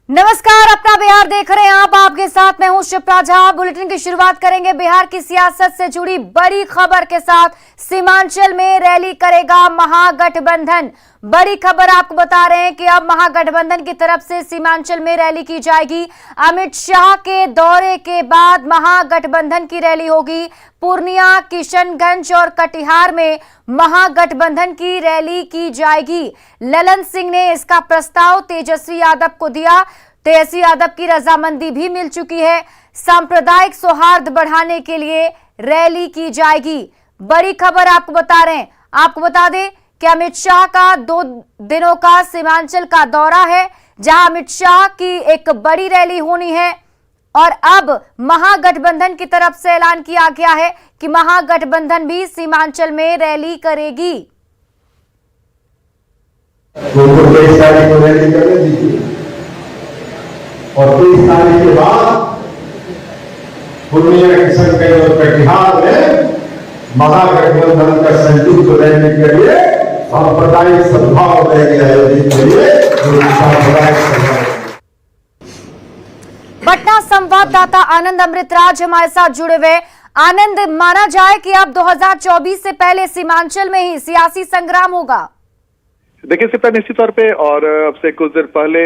नमस्कार, अपना बिहार देख रहे हैं आप। आपके साथ मैं हूं शिप्रा झा। बुलेटिन की शुरुआत करेंगे बिहार की सियासत से जुड़ी बड़ी खबर के साथ। सीमांचल में रैली करेगा महागठबंधन। बड़ी खबर आपको बता रहे हैं कि अब महागठबंधन की तरफ से सीमांचल में रैली की जाएगी। अमित शाह के दौरे के बाद महागठबंधन की रैली होगी। पूर्णिया, किशनगंज और कटिहार में महागठबंधन की रैली की जाएगी। ललन सिंह ने इसका प्रस्ताव तेजस्वी यादव को दिया। तेजस्वी यादव की रजामंदी भी मिल चुकी है। सांप्रदायिक सौहार्द बढ़ाने के लिए रैली की जाएगी। बड़ी खबर आपको बता रहे हैं। आपको बता दें कि अमित शाह का 2 दिनों का सीमांचल का दौरा है, जहां अमित शाह की एक बड़ी रैली होनी है। और अब महागठबंधन की तरफ से ऐलान किया गया है कि महागठबंधन भी सीमांचल में रैली करेगी। और 23 तारीख के बाद पूर्णिया, किशनगंज और कटिहार में महागठबंधन का संयुक्त रैली के लिए सांप्रदायिक सद्भाव रैली आयोजित करिए। पटना संवाददाता आनंद अमृतराज हमारे साथ जुड़े हुए। आनंद, माना जाए कि अब 2024 से पहले सीमांचल में ही सियासी संग्राम होगा। देखिए सिप्रा, निश्चित तौर पे और अब से कुछ देर पहले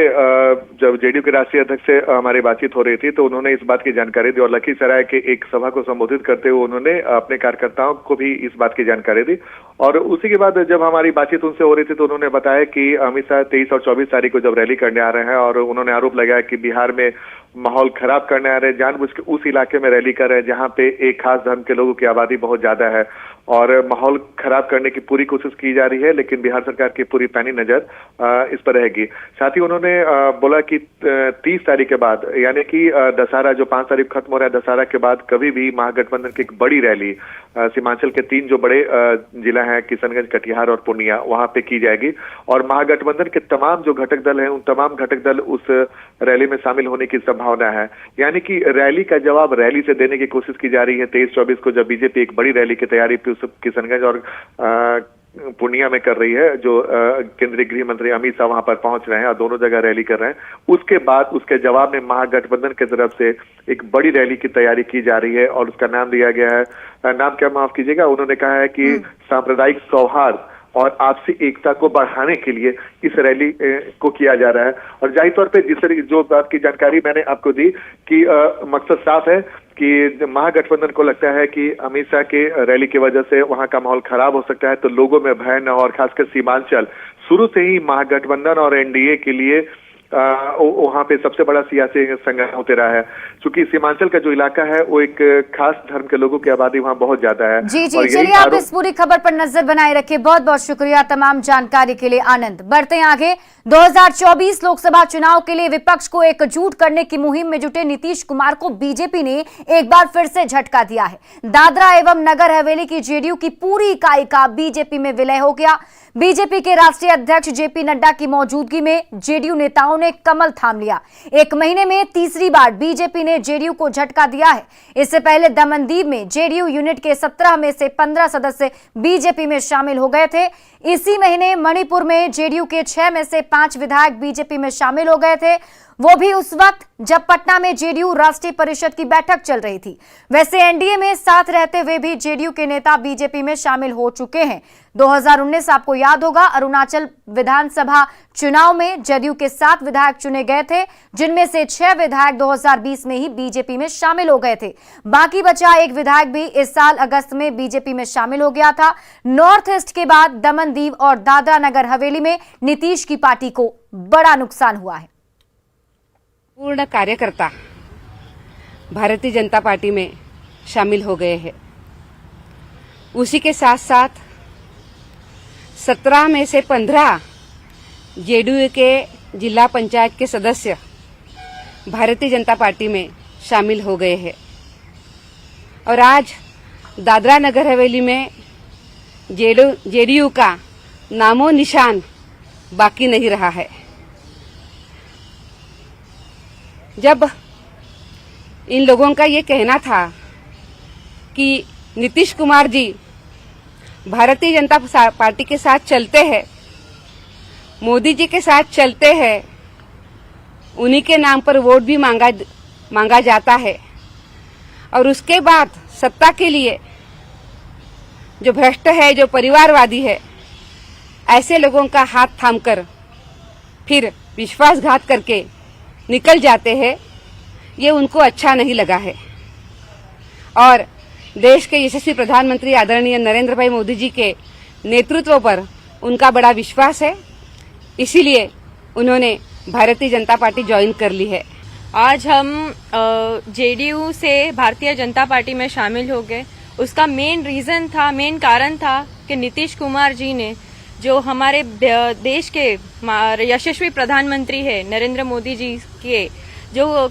जब जेडीयू के राष्ट्रीय अध्यक्ष से हमारी बातचीत हो रही थी तो उन्होंने इस बात की जानकारी दी और लखीसराय के एक सभा को संबोधित करते हुए उन्होंने अपने कार्यकर्ताओं को भी इस बात की जानकारी दी। और उसी के बाद जब हमारी बातचीत उनसे हो रही थी तो उन्होंने बताया कि अमित शाह 23 और 24 तारीख को जब रैली करने आ रहे हैं और उन्होंने आरोप लगाया कि बिहार में माहौल खराब करने आ रहे हैं, जानबूझ के उस इलाके में रैली कर रहे हैं जहां पे एक खास धर्म के लोगों की आबादी बहुत ज्यादा है और माहौल खराब करने की पूरी कोशिश की जा रही है। लेकिन बिहार सरकार की पूरी पैनी नजर इस पर रहेगी। साथ ही उन्होंने बोला कि 30 तारीख के बाद, यानी कि दशहरा जो 5 तारीख खत्म हो रहा है, दशहरा के बाद कभी भी महागठबंधन की एक बड़ी रैली सीमांचल के 3 जो बड़े जिला हैं, किशनगंज, कटिहार और पूर्णिया, वहां पे की जाएगी। और महागठबंधन के तमाम जो घटक दल हैं, उन तमाम घटक दल उस रैली में शामिल होने की संभावना है। यानी कि रैली का जवाब रैली से देने की कोशिश की जा रही है। 23-24 को जब बीजेपी एक बड़ी रैली की तैयारी किशनगंज और पूर्णिया में कर रही है, जो केंद्रीय गृह मंत्री अमित शाह वहां पर पहुंच रहे हैं और दोनों जगह रैली कर रहे हैं, उसके बाद उसके जवाब में महागठबंधन की तरफ से एक बड़ी रैली की तैयारी की जा रही है और उसका नाम दिया गया है, नाम क्या माफ कीजिएगा, उन्होंने कहा है कि सांप्रदायिक सौहार्द और आपसी एकता को बढ़ाने के लिए इस रैली को किया जा रहा है। और जाहिर तौर पे जिस जो बात की जानकारी मैंने आपको दी कि मकसद साफ है कि महागठबंधन को लगता है कि अमित शाह के रैली की वजह से वहां का माहौल खराब हो सकता है, तो लोगों में भय न हो। और खासकर सीमांचल शुरू से ही महागठबंधन और एनडीए के लिए वहां पे सबसे बड़ा सियासी संग्राम होते रहा है, क्योंकि सीमांचल का जो इलाका है वो एक खास धर्म के लोगों की आबादी वहां बहुत ज्यादा है। जी, चलिए आप इस पूरी खबर पर नजर बनाए रखिए। बहुत बहुत शुक्रिया तमाम जानकारी के लिए आनंद। बढ़ते हैं आगे। 2024 लोकसभा चुनाव के लिए विपक्ष को एकजुट करने की मुहिम में जुटे नीतीश कुमार को बीजेपी ने एक बार फिर से झटका दिया है। दादरा एवं नगर हवेली की जेडीयू की पूरी इकाई का बीजेपी में विलय हो गया। बीजेपी के राष्ट्रीय अध्यक्ष जेपी नड्डा की मौजूदगी में जेडीयू नेताओं ने कमल थाम लिया। एक महीने में तीसरी बार बीजेपी ने जेडीयू को झटका दिया है। इससे पहले दमनदीप में जेडीयू यूनिट के 17 में से 15 सदस्य बीजेपी में शामिल हो गए थे। इसी महीने मणिपुर में जेडीयू के 6 में से 5 विधायक बीजेपी में शामिल हो गए थे, वो भी उस वक्त जब पटना में जेडीयू राष्ट्रीय परिषद की बैठक चल रही थी। वैसे एनडीए में साथ रहते हुए भी जेडीयू के नेता बीजेपी में शामिल हो चुके हैं। 2019 आपको याद होगा, अरुणाचल विधानसभा चुनाव में जदयू के 7 विधायक चुने गए थे, जिनमें से 6 विधायक 2020 में ही बीजेपी में शामिल हो गए थे। बाकी बचा एक विधायक भी इस साल अगस्त में बीजेपी में शामिल हो गया था। नॉर्थ ईस्ट के बाद दमनदीव और दादरा नगर हवेली में नीतीश की पार्टी को बड़ा नुकसान हुआ है। पूर्ण कार्यकर्ता भारतीय जनता पार्टी में शामिल हो गए हैं। उसी के साथ साथ 17 में से 15 जेडीयू के जिला पंचायत के सदस्य भारतीय जनता पार्टी में शामिल हो गए हैं। और आज दादरा नगर हवेली में जेडीयू का नामो निशान बाकी नहीं रहा है। जब इन लोगों का ये कहना था कि नीतीश कुमार जी भारतीय जनता पार्टी के साथ चलते हैं, मोदी जी के साथ चलते हैं, उन्हीं के नाम पर वोट भी मांगा जाता है और उसके बाद सत्ता के लिए जो भ्रष्ट है, जो परिवारवादी है, ऐसे लोगों का हाथ थामकर फिर विश्वासघात करके निकल जाते हैं, ये उनको अच्छा नहीं लगा है। और देश के यशस्वी प्रधानमंत्री आदरणीय नरेंद्र भाई मोदी जी के नेतृत्व पर उनका बड़ा विश्वास है, इसीलिए उन्होंने भारतीय जनता पार्टी ज्वाइन कर ली है। आज हम जेडीयू से भारतीय जनता पार्टी में शामिल हो गए। उसका मेन कारण था कि नीतीश कुमार जी ने, जो हमारे देश के यशस्वी प्रधानमंत्री है नरेंद्र मोदी जी के जो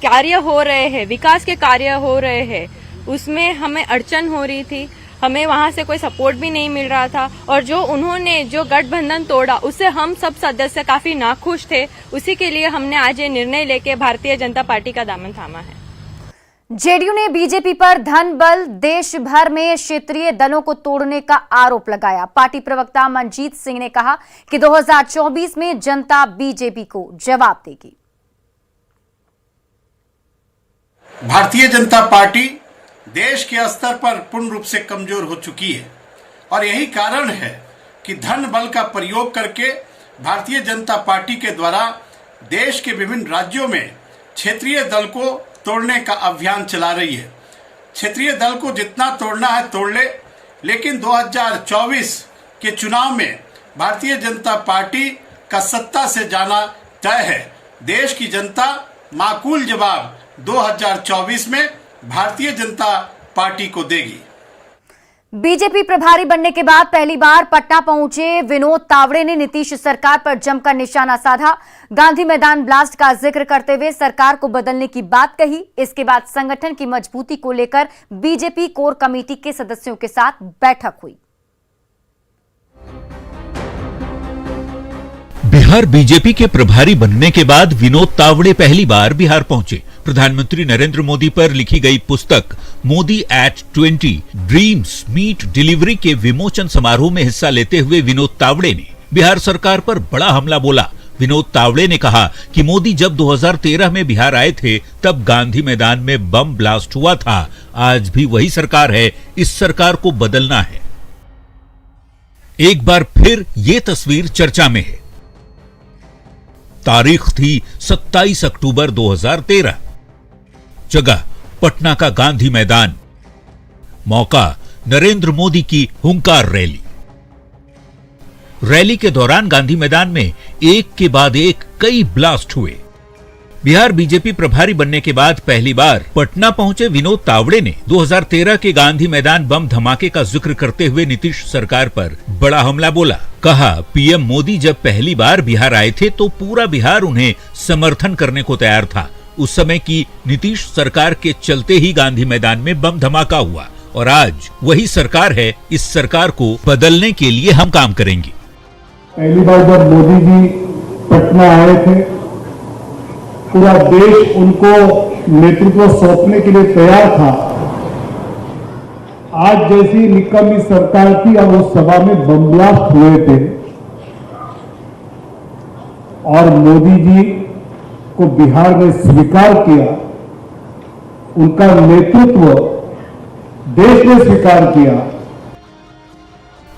कार्य हो रहे हैं, विकास के कार्य हो रहे हैं, उसमें हमें अड़चन हो रही थी, हमें वहां से कोई सपोर्ट भी नहीं मिल रहा था और जो उन्होंने जो गठबंधन तोड़ा उससे हम सब सदस्य काफी नाखुश थे। उसी के लिए हमने आज ये निर्णय लेके भारतीय जनता पार्टी का दामन थामा है। जेडीयू ने बीजेपी पर धन बल देश भर में क्षेत्रीय दलों को तोड़ने का आरोप लगाया। पार्टी प्रवक्ता मनजीत सिंह ने कहा कि 2024 में जनता बीजेपी को जवाब देगी। भारतीय जनता पार्टी देश के स्तर पर पूर्ण रूप से कमजोर हो चुकी है और यही कारण है कि धन बल का प्रयोग करके भारतीय जनता पार्टी के द्वारा देश के विभिन्न राज्यों में क्षेत्रीय दल को तोड़ने का अभियान चला रही है। क्षेत्रीय दल को जितना तोड़ना है तोड़ ले, लेकिन 2024 के चुनाव में भारतीय जनता पार्टी का सत्ता से जाना तय है। देश की जनता माकूल जवाब 2024 में भारतीय जनता पार्टी को देगी। बीजेपी प्रभारी बनने के बाद पहली बार पटना पहुंचे विनोद तावड़े ने नीतीश सरकार पर जमकर निशाना साधा। गांधी मैदान ब्लास्ट का जिक्र करते हुए सरकार को बदलने की बात कही। इसके बाद संगठन की मजबूती को लेकर बीजेपी कोर कमेटी के सदस्यों के साथ बैठक हुई। बिहार बीजेपी के प्रभारी बनने के बाद विनोद तावड़े पहली बार बिहार पहुंचे। प्रधानमंत्री नरेंद्र मोदी पर लिखी गई पुस्तक Modi at 20 dreams meet delivery के विमोचन समारोह में हिस्सा लेते हुए विनोद तावड़े ने बिहार सरकार पर बड़ा हमला बोला। विनोद तावड़े ने कहा कि मोदी जब 2013 में बिहार आए थे तब गांधी मैदान में बम ब्लास्ट हुआ था। आज भी वही सरकार है, इस सरकार को बदलना है। एक बार फिर ये तस्वीर चर्चा में है। तारीख थी 27 अक्टूबर 2013। जगह पटना का गांधी मैदान। मौका नरेंद्र मोदी की हुंकार रैली। रैली के दौरान गांधी मैदान में एक के बाद एक कई ब्लास्ट हुए। बिहार बीजेपी प्रभारी बनने के बाद पहली बार पटना पहुंचे विनोद तावड़े ने 2013 के गांधी मैदान बम धमाके का जिक्र करते हुए नीतीश सरकार पर बड़ा हमला बोला। कहा पीएम मोदी जब पहली बार बिहार आए थे तो पूरा बिहार उन्हें समर्थन करने को तैयार था। उस समय की नीतीश सरकार के चलते ही गांधी मैदान में बम धमाका हुआ और आज वही सरकार है। इस सरकार को बदलने के लिए हम काम करेंगे। पहली बार जब मोदी जी पटना आए थे पूरा देश उनको नेतृत्व सौंपने के लिए तैयार था। आज जैसी निकम्मी सरकार थी अब उस सभा में बम ब्लास्ट हुए थे और मोदी जी को बिहार ने स्वीकार किया, उनका नेतृत्व देश ने स्वीकार किया।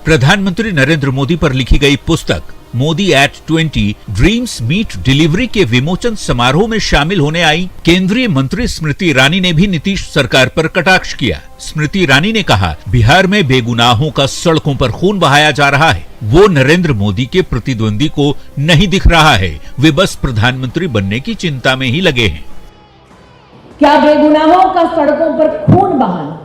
प्रधानमंत्री नरेंद्र मोदी पर लिखी गई पुस्तक Modi at 20 dreams meet delivery के विमोचन समारोह में शामिल होने आई केंद्रीय मंत्री स्मृति ईरानी ने भी नीतीश सरकार पर कटाक्ष किया। स्मृति ईरानी ने कहा बिहार में बेगुनाहों का सड़कों पर खून बहाया जा रहा है। वो नरेंद्र मोदी के प्रतिद्वंदी को नहीं दिख रहा है, वे बस प्रधानमंत्री बनने की चिंता में ही लगे हैं। क्या बेगुनाहों का सड़कों पर खून बहाना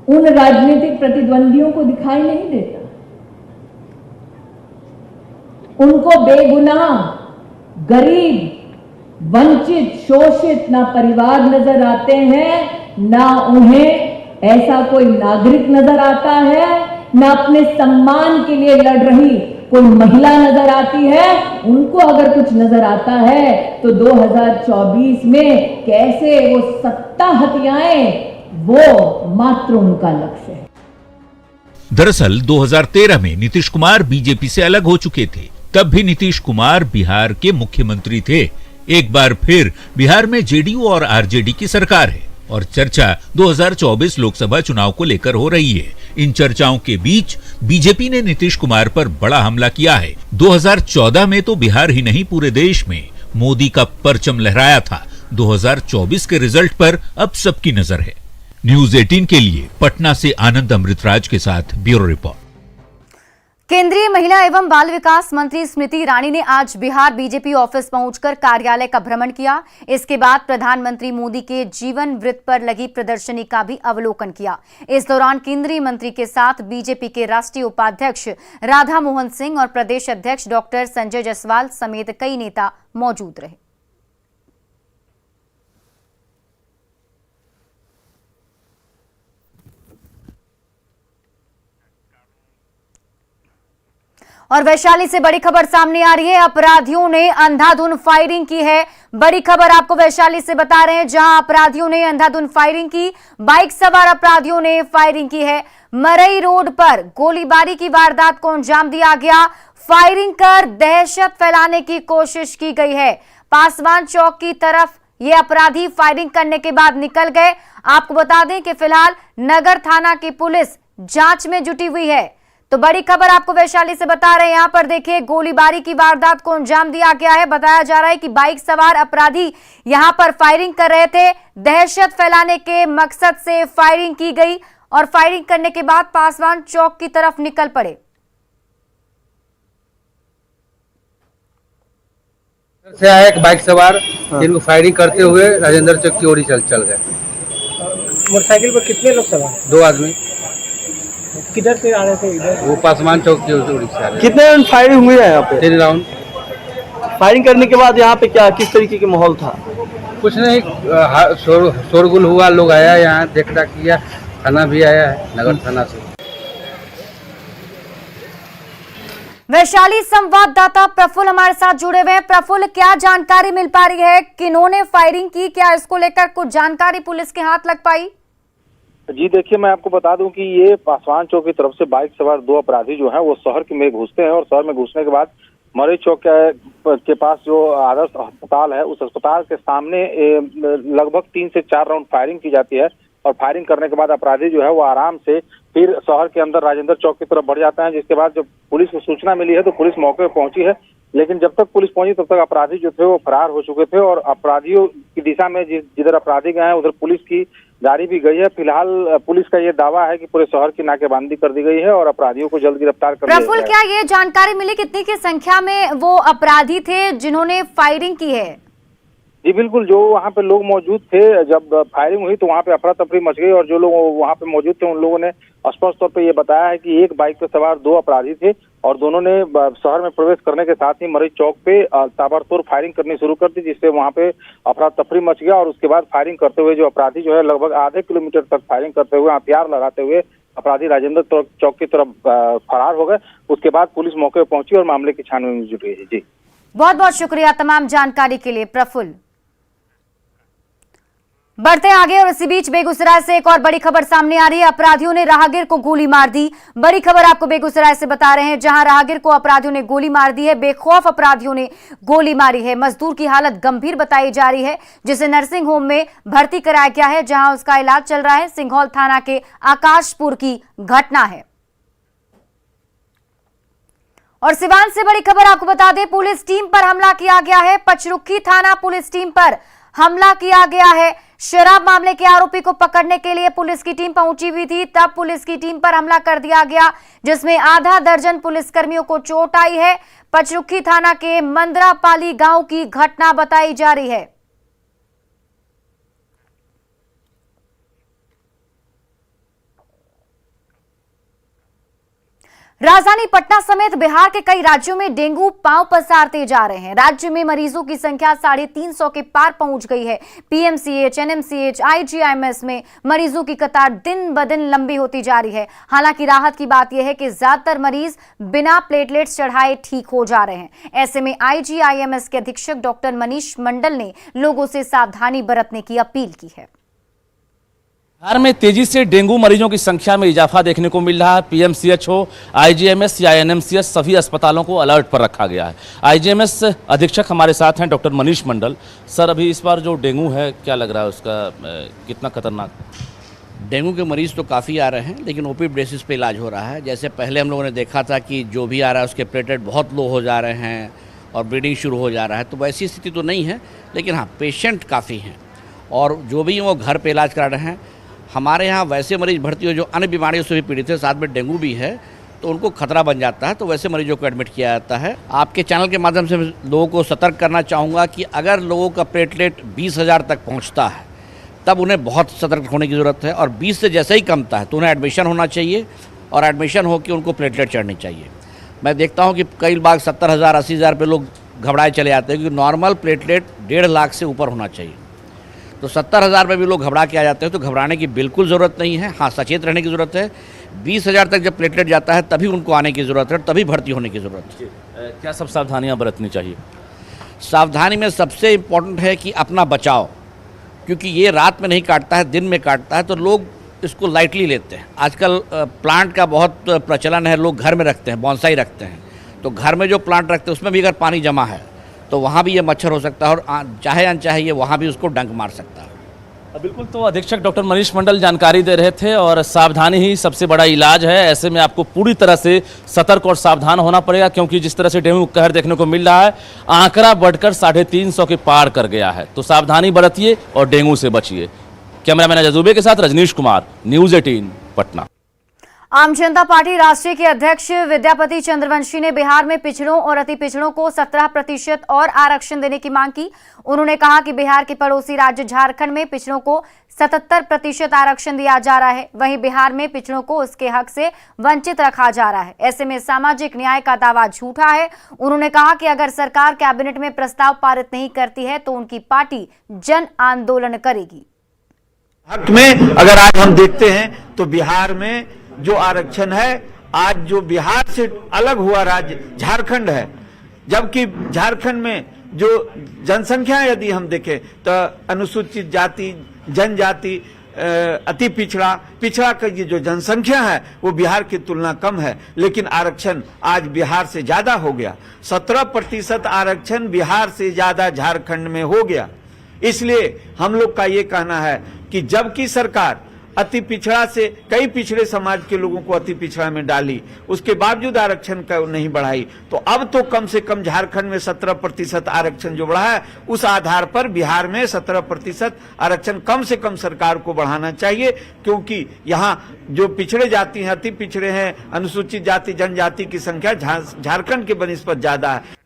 उन राजनीतिक प्रतिद्वंदियों को दिखाई नहीं देता? उनको बेगुनाह, गरीब, वंचित, शोषित ना परिवार नजर आते हैं, ना उन्हें ऐसा कोई नागरिक नजर आता है, ना अपने सम्मान के लिए लड़ रही कोई महिला नजर आती है। उनको अगर कुछ नजर आता है तो 2024 में कैसे वो सत्ता हथियाएं, वो मात्र उनका लक्ष्य है। दरअसल 2013 में नीतीश कुमार बीजेपी से अलग हो चुके थे। तब भी नीतीश कुमार बिहार के मुख्यमंत्री थे। एक बार फिर बिहार में जेडीयू और आरजेडी की सरकार है और चर्चा 2024 लोकसभा चुनाव को लेकर हो रही है। इन चर्चाओं के बीच बीजेपी ने नीतीश कुमार पर बड़ा हमला किया है। 2014 में तो बिहार ही नहीं पूरे देश में मोदी का परचम लहराया था। 2024 के रिजल्ट पर अब सबकी नजर है। न्यूज 18 के लिए पटना से आनंद अमृतराज के साथ ब्यूरो रिपोर्ट। केंद्रीय महिला एवं बाल विकास मंत्री स्मृति ईरानी ने आज बिहार बीजेपी ऑफिस पहुंचकर कार्यालय का भ्रमण किया। इसके बाद प्रधानमंत्री मोदी के जीवन वृत्त पर लगी प्रदर्शनी का भी अवलोकन किया। इस दौरान केंद्रीय मंत्री के साथ बीजेपी के राष्ट्रीय उपाध्यक्ष राधा मोहन सिंह और प्रदेश अध्यक्ष डॉक्टर संजय जायसवाल समेत कई नेता मौजूद रहे। और वैशाली से बड़ी खबर सामने आ रही है। अपराधियों ने अंधाधुंध फायरिंग की है। बड़ी खबर आपको वैशाली से बता रहे हैं, जहां अपराधियों ने अंधाधुंध फायरिंग की। बाइक सवार अपराधियों ने फायरिंग की है। मरई रोड पर गोलीबारी की वारदात को अंजाम दिया गया। फायरिंग कर दहशत फैलाने की कोशिश की गई है। पासवान चौक की तरफ ये अपराधी फायरिंग करने के बाद निकल गए। आपको बता दें कि फिलहाल नगर थाना की पुलिस जांच में जुटी हुई है। तो बड़ी खबर आपको वैशाली से बता रहे हैं। यहां पर देखिए, गोलीबारी की वारदात को अंजाम दिया गया है। बताया जा रहा है कि बाइक सवार अपराधी यहां पर फायरिंग कर रहे थे। दहशत फैलाने के मकसद से फायरिंग की गई और फायरिंग करने के बाद पासवान चौक की तरफ निकल पड़े। से आया एक बाइक सवार, जिनको फायरिंग करते हुए राजेंद्र चौक की ओर चल गए। मोटरसाइकिल पर कितने लोग सवार? 2 आदमी। किधर से आ रहे थे? इधर वो पासवान चौक की ओर से आ रहे। कितने राउंड फायरिंग हुई है यहाँ पे? 3 राउंड। फायरिंग करने के बाद यहाँ पे क्या किस तरीके के माहौल था? कुछ नहीं, शोरगुल हुआ, लोग आया यहाँ देखना किया, थाना भी आया है, नगर थाना से। वैशाली संवाददाता प्रफुल्ल हमारे साथ जुड़े हुए हैं। प्रफुल्ल, क्या जानकारी मिल पा रही है? किन्होंने फायरिंग की? क्या इसको लेकर कुछ जानकारी पुलिस के हाथ लग पाई? जी देखिए, मैं आपको बता दूं कि ये पासवान चौक की तरफ से बाइक सवार 2 अपराधी जो हैं वो शहर में घुसते हैं और शहर में घुसने के बाद मरई चौक के पास जो आदर्श अस्पताल है, उस अस्पताल के सामने लगभग 3 से 4 राउंड फायरिंग की जाती है। और फायरिंग करने के बाद अपराधी जो है वो आराम से फिर शहर के अंदर राजेंद्र चौक की तरफ बढ़ जाता है। जिसके बाद जब पुलिस को सूचना मिली है तो पुलिस मौके पर पहुंची है, लेकिन जब तक पुलिस पहुंची तब तक अपराधी जो थे वो फरार हो चुके थे। और अपराधियों की दिशा में जिधर अपराधी गए हैं उधर पुलिस की गाड़ी भी गई है। फिलहाल पुलिस का ये दावा है कि पूरे शहर की नाकेबंदी कर दी गई है और अपराधियों को जल्द गिरफ्तार कर लिया गया है। प्रफुल्ल, क्या ये जानकारी मिली कितनी की संख्या में वो अपराधी थे जिन्होंने फायरिंग की है? जी बिल्कुल, जो वहाँ पे लोग मौजूद थे जब फायरिंग हुई तो वहाँ पे अफरा तफरी मच गई और जो लोग वहाँ पे मौजूद थे उन लोगों ने स्पष्ट तौर पे ये बताया है कि एक बाइक पे सवार 2 अपराधी थे और दोनों ने शहर में प्रवेश करने के साथ ही मरई चौक पे ताबड़तोड़ फायरिंग करनी शुरू कर दी, जिससे वहाँ पे अफरा तफरी मच गया। और उसके बाद फायरिंग करते हुए जो अपराधी जो है लगभग आधे किलोमीटर तक फायरिंग करते हुए हथियार लगाते हुए अपराधी राजेंद्र चौक की तरफ फरार हो गए। उसके बाद पुलिस मौके पर पहुंची और मामले की छानबीन में जुटी है। जी बहुत बहुत शुक्रिया तमाम जानकारी के लिए प्रफुल्ल। बढ़ते आगे और इसी बीच बेगूसराय से एक और बड़ी खबर सामने आ रही है। अपराधियों ने राहगीर को गोली मार दी। बड़ी खबर आपको बेगूसराय से बता रहे हैं, जहां राहगीर को अपराधियों ने गोली मार दी है। बेखौफ अपराधियों ने गोली मारी है। मजदूर की हालत गंभीर बताई जा रही है, जिसे नर्सिंग होम में भर्ती कराया गया है, जहां उसका इलाज चल रहा है। सिंघौल थाना के आकाशपुर की घटना है। और सिवान से बड़ी खबर आपको बता दें, पुलिस टीम पर हमला किया गया है। पचरुखी थाना पुलिस टीम पर हमला किया गया है। शराब मामले के आरोपी को पकड़ने के लिए पुलिस की टीम पहुंची हुई थी, तब पुलिस की टीम पर हमला कर दिया गया, जिसमें आधा दर्जन पुलिसकर्मियों को चोट आई है। पचरुखी थाना के मंदरापाली गांव की घटना बताई जा रही है। राजधानी पटना समेत बिहार के कई राज्यों में डेंगू पांव पसारते जा रहे हैं। राज्य में मरीजों की संख्या 350 के पार पहुंच गई है। पीएमसीएच, एनएमसीएच, आईजीआईएमएस में मरीजों की कतार दिन ब दिन लंबी होती जा रही है। हालांकि राहत की बात यह है कि ज्यादातर मरीज बिना प्लेटलेट्स चढ़ाए ठीक हो जा रहे हैं। ऐसे में आईजीआईएमएस के अधीक्षक डॉक्टर मनीष मंडल ने लोगों से सावधानी बरतने की अपील की है। बिहार में तेजी से डेंगू मरीजों की संख्या में इजाफा देखने को मिल रहा है। पीएमसीएच हो, आईजीएमएस या एनएमसीएच, सभी अस्पतालों को अलर्ट पर रखा गया है। आईजीएमएस अधीक्षक हमारे साथ हैं डॉक्टर मनीष मंडल। सर, अभी इस बार जो डेंगू है, क्या लग रहा है उसका कितना खतरनाक? डेंगू के मरीज़ तो काफ़ी आ रहे हैं, लेकिन ओपी बेसिस पे इलाज हो रहा है। जैसे पहले हम लोगों ने देखा था कि जो भी आ रहा है उसके प्लेटलेट बहुत लो हो जा रहे हैं और ब्लीडिंग शुरू हो जा रहा है, तो वैसी स्थिति तो नहीं है, लेकिन हाँ पेशेंट काफ़ी हैं और जो भी वो घर पे इलाज करा रहे हैं। हमारे यहाँ वैसे मरीज़ भर्ती हो जो अन्य बीमारियों से भी पीड़ित है, साथ में डेंगू भी है, तो उनको खतरा बन जाता है, तो वैसे मरीजों को एडमिट किया जाता है। आपके चैनल के माध्यम से लोगों को सतर्क करना चाहूँगा कि अगर लोगों का प्लेटलेट 20,000 तक पहुँचता है तब उन्हें बहुत सतर्क होने की ज़रूरत है, और 20 से जैसे ही कमता है तो उन्हें एडमिशन होना चाहिए और एडमिशन होकर उनको प्लेटलेट चढ़नी चाहिए। मैं देखता हूँ कि कई बार 70,000 80,000 पे लोग घबराए चले जाते हैं, क्योंकि नॉर्मल प्लेटलेट 1.5 लाख से ऊपर होना चाहिए। तो 70,000 पे भी लोग घबरा के आ जाते हैं, तो घबराने की बिल्कुल ज़रूरत नहीं है। हाँ, सचेत रहने की ज़रूरत है। 20,000 तक जब प्लेटलेट जाता है तभी उनको आने की ज़रूरत है, तभी भर्ती होने की ज़रूरत है। क्या सब सावधानियाँ बरतनी चाहिए? सावधानी में सबसे इम्पोर्टेंट है कि अपना बचाव, क्योंकि ये रात में नहीं काटता है, दिन में काटता है, तो लोग इसको लाइटली लेते हैं। आजकल प्लांट का बहुत प्रचलन है, लोग घर में रखते हैं, बॉन्साई रखते हैं, तो घर में जो प्लांट रखते हैं उसमें भी अगर पानी जमा है तो वहाँ भी ये मच्छर हो सकता है और चाहे अनचाहे ये वहाँ भी उसको डंक मार सकता है। बिल्कुल, तो अधीक्षक डॉक्टर मनीष मंडल जानकारी दे रहे थे और सावधानी ही सबसे बड़ा इलाज है। ऐसे में आपको पूरी तरह से सतर्क और सावधान होना पड़ेगा, क्योंकि जिस तरह से डेंगू कहर देखने को मिल रहा है, आंकड़ा बढ़कर 350 के पार कर गया है। तो सावधानी बरतिए और डेंगू से बचिए। कैमरामैन अजूबे के साथ रजनीश कुमार, न्यूज़ 18 पटना। आम जनता पार्टी राष्ट्रीय के अध्यक्ष विद्यापति चंद्रवंशी ने बिहार में पिछड़ों और अति पिछड़ों को 17% और आरक्षण देने की मांग की। उन्होंने कहा कि बिहार के पड़ोसी राज्य झारखंड में पिछड़ों को 77% आरक्षण दिया जा रहा है, वहीं बिहार में पिछड़ों को उसके हक से वंचित रखा जा रहा है। ऐसे में सामाजिक न्याय का दावा झूठा है। उन्होंने कहा कि अगर सरकार कैबिनेट में प्रस्ताव पारित नहीं करती है तो उनकी पार्टी जन आंदोलन करेगी। हक में अगर आज हम देखते हैं तो बिहार में जो आरक्षण है, आज जो बिहार से अलग हुआ राज्य झारखंड है, जबकि झारखंड में जो जनसंख्या यदि हम देखें तो अनुसूचित जाति, जनजाति, अति पिछड़ा का ये जो जनसंख्या है वो बिहार की तुलना कम है, लेकिन आरक्षण आज बिहार से ज्यादा हो गया। 17% आरक्षण बिहार से ज्यादा झारखंड में हो गया। इसलिए हम लोग का ये कहना है कि जबकि सरकार अति पिछड़ा से कई पिछड़े समाज के लोगों को अति पिछड़ा में डाली, उसके बावजूद आरक्षण का नहीं बढ़ाई, तो अब तो कम से कम झारखंड में 17% आरक्षण जो बढ़ा है, उस आधार पर बिहार में 17% आरक्षण कम से कम सरकार को बढ़ाना चाहिए, क्योंकि यहाँ जो पिछड़े जाति हैं, अति पिछड़े हैं, अनुसूचित जाति, जनजाति की संख्या झारखंड के बनिस्पत ज्यादा है।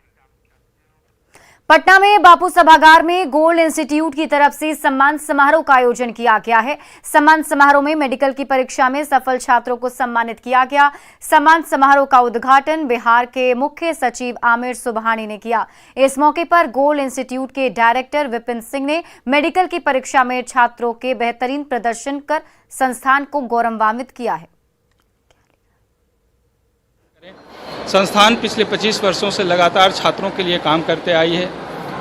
पटना में बापू सभागार में गोल्ड इंस्टीट्यूट की तरफ से सम्मान समारोह का आयोजन किया गया है। सम्मान समारोह में मेडिकल की परीक्षा में सफल छात्रों को सम्मानित किया गया। सम्मान समारोह का उद्घाटन बिहार के मुख्य सचिव आमिर सुबहानी ने किया। इस मौके पर गोल्ड इंस्टीट्यूट के डायरेक्टर विपिन सिंह ने मेडिकल की परीक्षा में छात्रों के बेहतरीन प्रदर्शन कर संस्थान को गौरवान्वित किया है। संस्थान पिछले 25 वर्षों से लगातार छात्रों के लिए काम करते आई है,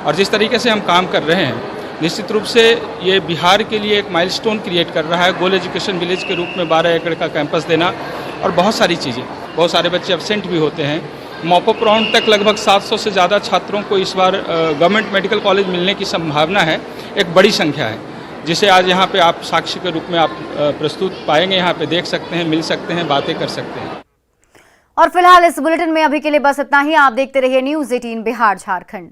और जिस तरीके से हम काम कर रहे हैं, निश्चित रूप से ये बिहार के लिए एक माइलस्टोन क्रिएट कर रहा है। गोल्ड एजुकेशन विलेज के रूप में 12 एकड़ का कैंपस देना और बहुत सारी चीज़ें। बहुत सारे बच्चे एब्सेंट भी होते हैं। मॉपअप राउंड तक लगभग 700 से ज़्यादा छात्रों को इस बार गवर्नमेंट मेडिकल कॉलेज मिलने की संभावना है। एक बड़ी संख्या है, जिसे आज यहाँ पे आप साक्ष्य के रूप में आप प्रस्तुत पाएंगे, यहाँ पे देख सकते हैं, मिल सकते हैं, बातें कर सकते हैं। और फिलहाल इस बुलेटिन में अभी के लिए बस इतना ही। आप देखते रहिए न्यूज़ 18 बिहार झारखंड।